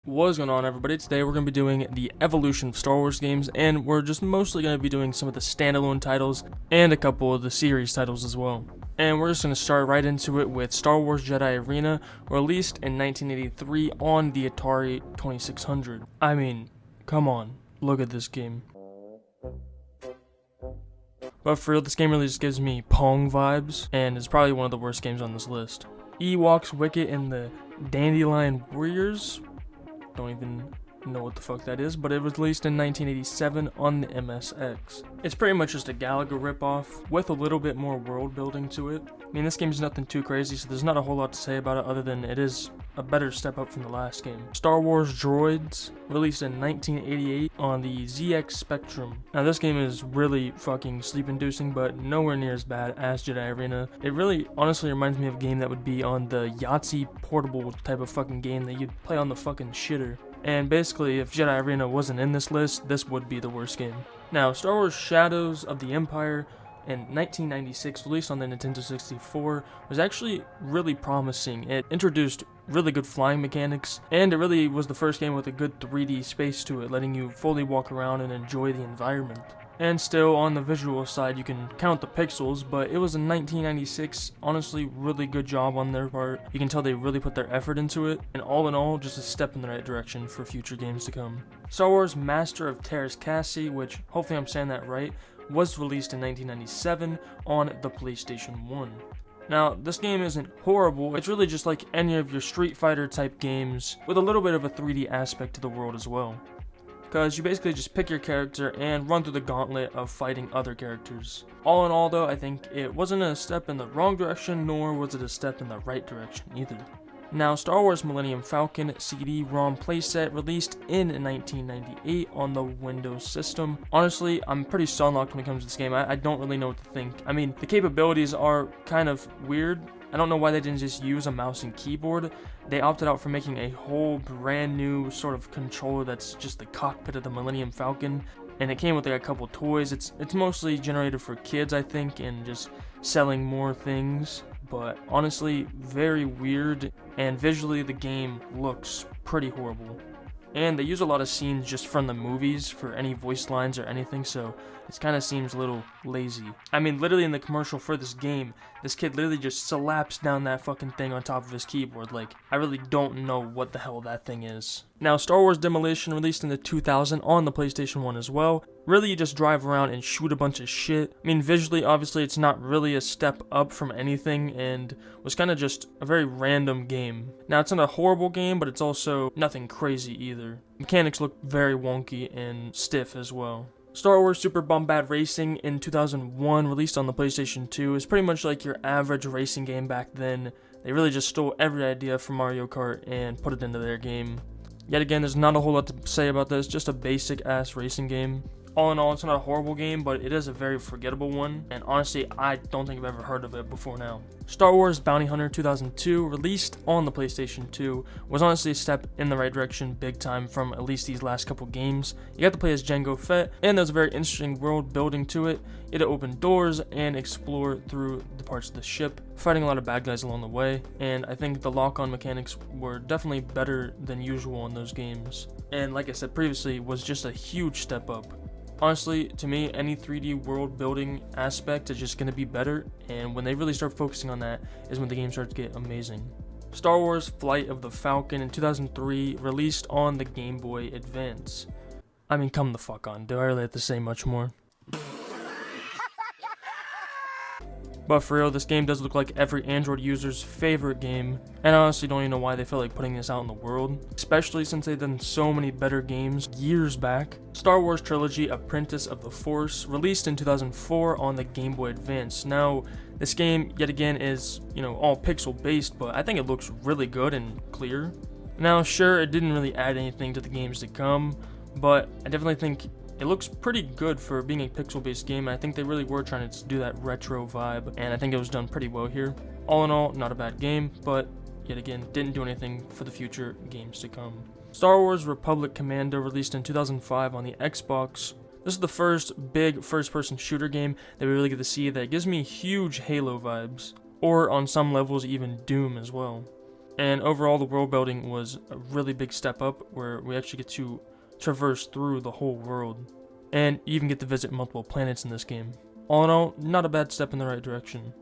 What is going on, everybody? Today we're going to be doing the evolution of Star Wars games, and we're just mostly going to be doing some of the standalone titles and a couple of the series titles as well. And we're just going to start right into it with Star Wars Jedi Arena, released in 1983 on the Atari 2600. I mean, come on, look at this game. But for real, this game really just gives me Pong vibes, and it's probably one of the worst games on this list. Ewoks, Wicket, and the Dandelion Warriors. Don't even know what the fuck that is, but it was released in 1987 on the MSX. It's pretty much just a Galaga ripoff with a little bit more world building to it. I mean, this game's nothing too crazy, so there's not a whole lot to say about it other than it is a better step up from the last game. Star Wars Droids, released in 1988 on the ZX Spectrum. Now this game is really fucking sleep-inducing, but nowhere near as bad as Jedi Arena. It really honestly reminds me of a game that would be on the Yahtzee portable type of fucking game that you'd play on the fucking shitter. And basically, if Jedi Arena wasn't in this list, this would be the worst game. Now, Star Wars Shadows of the Empire in 1996, released on the Nintendo 64, was actually really promising. It introduced really good flying mechanics, and it really was the first game with a good 3D space to it, letting you fully walk around and enjoy the environment. And still, on the visual side, you can count the pixels, but it was in 1996, honestly, really good job on their part. You can tell they really put their effort into it, and all in all, just a step in the right direction for future games to come. Star Wars Master of Teräs Käsi, which, hopefully I'm saying that right, was released in 1997 on the PlayStation 1. Now, this game isn't horrible, it's really just like any of your Street Fighter type games, with a little bit of a 3D aspect to the world as well. Because you basically just pick your character and run through the gauntlet of fighting other characters. All in all though, I think it wasn't a step in the wrong direction, nor was it a step in the right direction either. Now, Star Wars Millennium Falcon CD-ROM playset, released in 1998 on the Windows system. Honestly, I'm pretty stun-locked when it comes to this game. I don't really know what to think. I mean, the capabilities are kind of weird. I don't know why they didn't just use a mouse and keyboard. They opted out for making a whole brand new sort of controller that's just the cockpit of the Millennium Falcon. And it came with like a couple toys. It's mostly generated for kids, I think, and just selling more things. But honestly, very weird, and visually the game looks pretty horrible. And they use a lot of scenes just from the movies for any voice lines or anything, so it kind of seems a little lazy. I mean, literally in the commercial for this game, this kid literally just slaps down that fucking thing on top of his keyboard. Like, I really don't know what the hell that thing is. Now, Star Wars Demolition, released in the 2000 on the PlayStation 1 as well. Really, you just drive around and shoot a bunch of shit. I mean, visually, obviously, it's not really a step up from anything, and was kind of just a very random game. Now, it's not a horrible game, but it's also nothing crazy either. Mechanics look very wonky and stiff as well. Star Wars Super Bombad Racing in 2001, released on the PlayStation 2, is pretty much like your average racing game back then. They really just stole every idea from Mario Kart and put it into their game. Yet again, there's not a whole lot to say about this, just a basic ass racing game. All in all, it's not a horrible game, but it is a very forgettable one, and honestly, I don't think I've ever heard of it before now. Star Wars Bounty Hunter 2002, released on the PlayStation 2, was honestly a step in the right direction big time from at least these last couple games. You got to play as Jango Fett, and there's a very interesting world building to it. You had to open doors and explore through the parts of the ship, fighting a lot of bad guys along the way, and I think the lock-on mechanics were definitely better than usual in those games. And like I said previously, was just a huge step up. Honestly, to me, any 3D world building aspect is just going to be better, and when they really start focusing on that is when the game starts to get amazing. Star Wars Flight of the Falcon in 2003, released on the Game Boy Advance. I mean, come the fuck on, do I really have to say much more? But for real, this game does look like every Android user's favorite game, and I honestly don't even know why they felt like putting this out in the world, especially since they've done so many better games years back. Star Wars Trilogy Apprentice of the Force, released in 2004 on the Game Boy Advance. Now, this game, yet again, is, all pixel based, but I think it looks really good and clear. Now, sure, it didn't really add anything to the games to come, but I definitely think it looks pretty good for being a pixel-based game, and I think they really were trying to do that retro vibe, and I think it was done pretty well here. All in all, not a bad game, but yet again, didn't do anything for the future games to come. Star Wars Republic Commando, released in 2005 on the Xbox. This is the first big first-person shooter game that we really get to see that gives me huge Halo vibes, or on some levels even Doom as well. And overall, the world building was a really big step up where we actually get to traverse through the whole world. And you even get to visit multiple planets in this game. All in all, not a bad step in the right direction.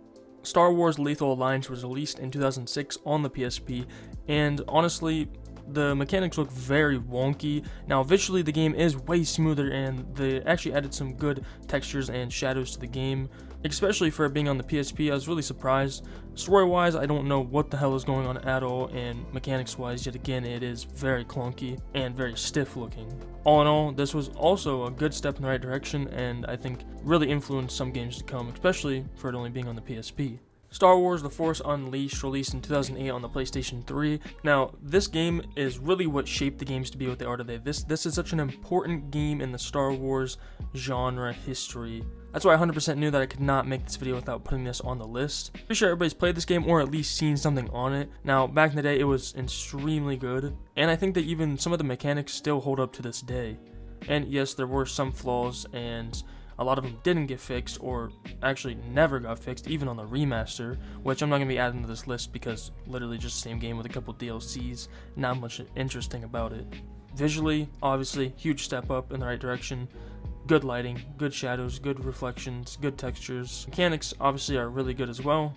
Star Wars Lethal Alliance was released in 2006 on the PSP, and honestly, the mechanics look very wonky. Now visually the game is way smoother, and they actually added some good textures and shadows to the game, especially for it being on the PSP. I was really surprised. Story wise, I don't know what the hell is going on at all, and mechanics wise, yet again, it is very clunky and very stiff looking. All in all, this was also a good step in the right direction, and I think really influenced some games to come, especially for it only being on the PSP. Star Wars The Force Unleashed, released in 2008 on the PlayStation 3. Now, this game is really what shaped the games to be what they are today. This is such an important game in the Star Wars genre history. That's why I 100% knew that I could not make this video without putting this on the list. Pretty sure everybody's played this game or at least seen something on it. Now, back in the day, it was extremely good, and I think that even some of the mechanics still hold up to this day. And yes, there were some flaws, and a lot of them didn't get fixed, or actually never got fixed, even on the remaster, which I'm not going to be adding to this list because literally just the same game with a couple DLCs, not much interesting about it. Visually, obviously, huge step up in the right direction. Good lighting, good shadows, good reflections, good textures. Mechanics obviously are really good as well,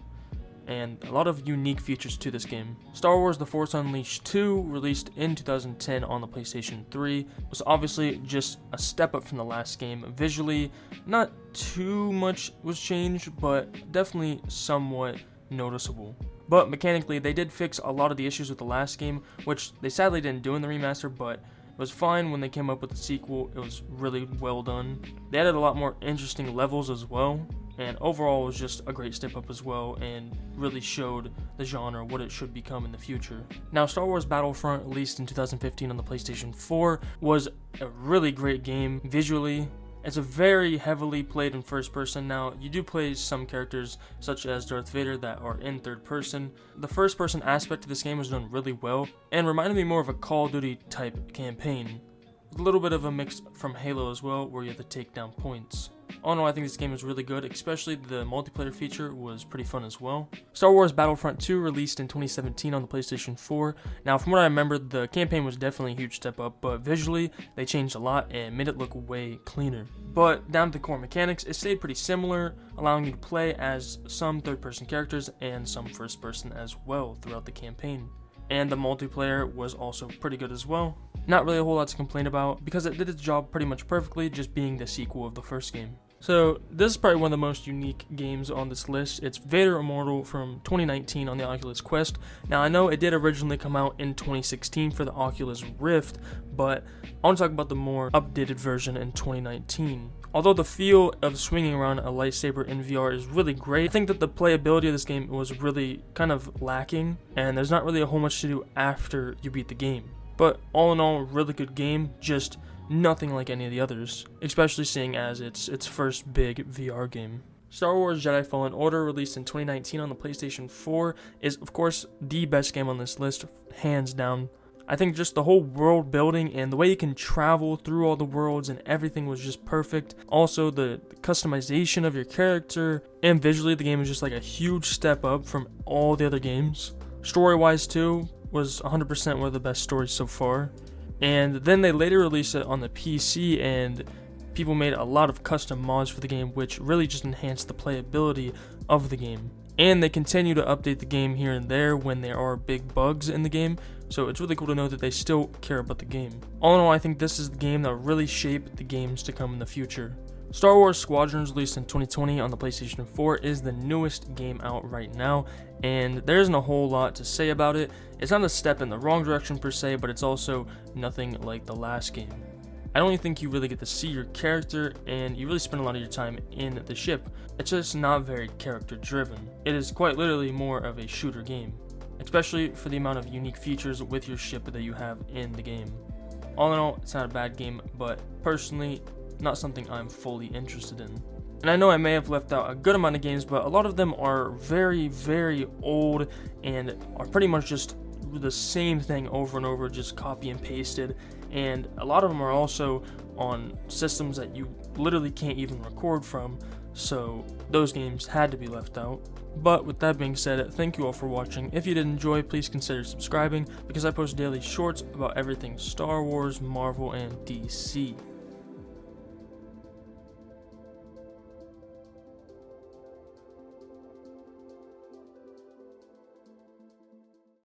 and a lot of unique features to this game. Star Wars The Force Unleashed 2, released in 2010 on the PlayStation 3, was obviously just a step up from the last game. Visually, not too much was changed, but definitely somewhat noticeable. But mechanically, they did fix a lot of the issues with the last game, which they sadly didn't do in the remaster, but it was fine when they came up with the sequel. It was really well done. They added a lot more interesting levels as well, and overall it was just a great step up as well, and really showed the genre what it should become in the future. Now, Star Wars Battlefront, released in 2015 on the PlayStation 4, was a really great game visually. It's a very heavily played in first person. Now, you do play some characters such as Darth Vader that are in third person. The first person aspect of this game was done really well and reminded me more of a Call of Duty type campaign, with a little bit of a mix from Halo as well, where you have to take down points. All in all, I think this game is really good, especially the multiplayer feature was pretty fun as well. Star Wars Battlefront 2, released in 2017 on the PlayStation 4. Now, from what I remember, the campaign was definitely a huge step up, but visually, they changed a lot and made it look way cleaner. But down to the core mechanics, it stayed pretty similar, allowing you to play as some third-person characters and some first-person as well throughout the campaign. And the multiplayer was also pretty good as well. Not really a whole lot to complain about, because it did its job pretty much perfectly, just being the sequel of the first game. So this is probably one of the most unique games on this list. It's Vader Immortal from 2019 on the Oculus Quest. Now, I know it did originally come out in 2016 for the Oculus Rift, but I want to talk about the more updated version in 2019. Although the feel of swinging around a lightsaber in VR is really great, I think that the playability of this game was really kind of lacking, and there's not really a whole much to do after you beat the game. But all in all, really good game, just nothing like any of the others, especially seeing as its first big VR game. Star Wars Jedi Fallen Order, released in 2019 on the PlayStation 4, is of course the best game on this list, hands down. I think just the whole world building and the way you can travel through all the worlds and everything was just perfect. Also, the customization of your character, and visually the game is just like a huge step up from all the other games. Story-wise too, was 100% one of the best stories so far. And then they later released it on the PC, and people made a lot of custom mods for the game, which really just enhanced the playability of the game. And they continue to update the game here and there when there are big bugs in the game, so it's really cool to know that they still care about the game. All in all, I think this is the game that will really shape the games to come in the future. Star Wars Squadrons, released in 2020 on the PlayStation 4, is the newest game out right now, and there isn't a whole lot to say about it. It's not a step in the wrong direction per se, but it's also nothing like the last game. I don't think you really get to see your character, and you really spend a lot of your time in the ship. It's just not very character driven. It is quite literally more of a shooter game, especially for the amount of unique features with your ship that you have in the game. All in all, it's not a bad game, but personally, not something I'm fully interested in. And I know I may have left out a good amount of games, but a lot of them are very, very old and are pretty much just the same thing over and over, just copy and pasted. And a lot of them are also on systems that you literally can't even record from, so those games had to be left out. But with that being said, thank you all for watching. If you did enjoy, please consider subscribing because I post daily shorts about everything Star Wars, Marvel, and DC.